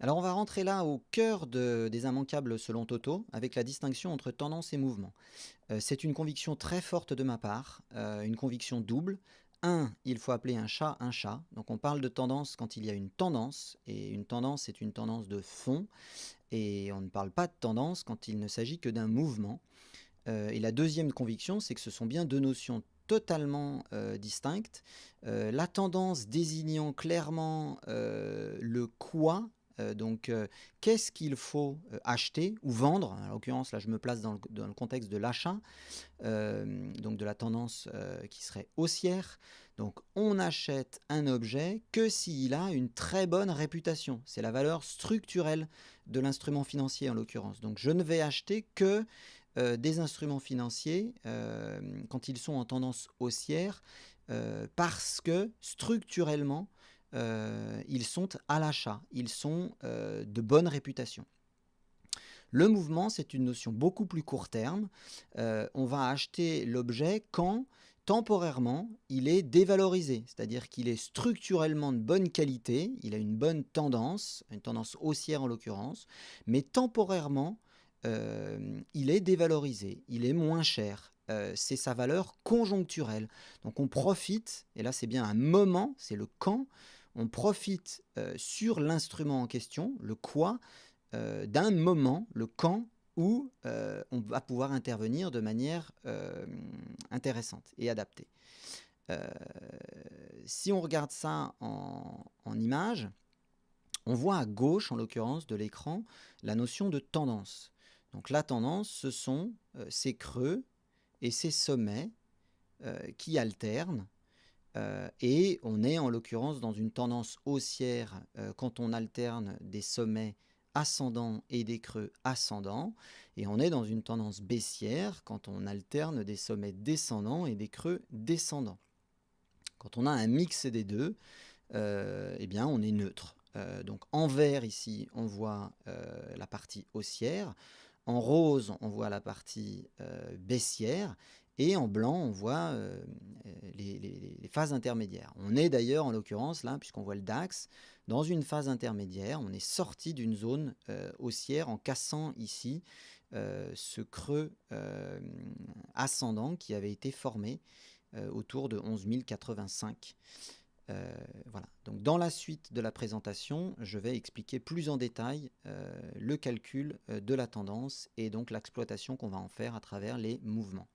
Alors on va rentrer là au cœur des immanquables selon Toto, avec la distinction entre tendance et mouvement. C'est une conviction très forte de ma part, une conviction double. Un, il faut appeler un chat un chat. Donc on parle de tendance quand il y a une tendance, et une tendance c'est une tendance de fond, et on ne parle pas de tendance quand il ne s'agit que d'un mouvement. Et la deuxième conviction, c'est que ce sont bien deux notions totalement distinctes. La tendance désignant clairement le quoi, qu'est-ce qu'il faut acheter ou vendre. En l'occurrence, là je me place dans le contexte de l'achat, donc de la tendance qui serait haussière. Donc on achète un objet que s'il a une très bonne réputation. C'est la valeur structurelle de l'instrument financier en l'occurrence. Donc je ne vais acheter que des instruments financiers quand ils sont en tendance haussière parce que structurellement ils sont à l'achat, ils sont de bonne réputation. Le mouvement, c'est une notion beaucoup plus court terme. On va acheter l'objet quand temporairement il est dévalorisé, c'est-à-dire qu'il est structurellement de bonne qualité, il a une bonne tendance, une tendance haussière en l'occurrence, mais temporairement il est dévalorisé, il est moins cher. C'est sa valeur conjoncturelle. Donc on profite, et là c'est bien un moment, c'est le quand, on profite sur l'instrument en question, le quoi, d'un moment, le quand, où on va pouvoir intervenir de manière intéressante et adaptée. Euh, Si on regarde ça en image, on voit à gauche, en l'occurrence, de l'écran, la notion de tendance. Donc la tendance, ce sont ces creux et ces sommets qui alternent. Et on est en l'occurrence dans une tendance haussière quand on alterne des sommets ascendants et des creux ascendants, et on est dans une tendance baissière quand on alterne des sommets descendants et des creux descendants. Quand on a un mix des deux, eh bien on est neutre. Donc en vert ici, on voit la partie haussière, en rose, on voit la partie baissière, et en blanc, on voit les phases intermédiaires. On est d'ailleurs, en l'occurrence, là, puisqu'on voit le DAX, dans une phase intermédiaire. On est sorti d'une zone haussière en cassant ici ce creux ascendant qui avait été formé autour de 11 085. Voilà. Donc dans la suite de la présentation, je vais expliquer plus en détail le calcul de la tendance et donc l'exploitation qu'on va en faire à travers les mouvements.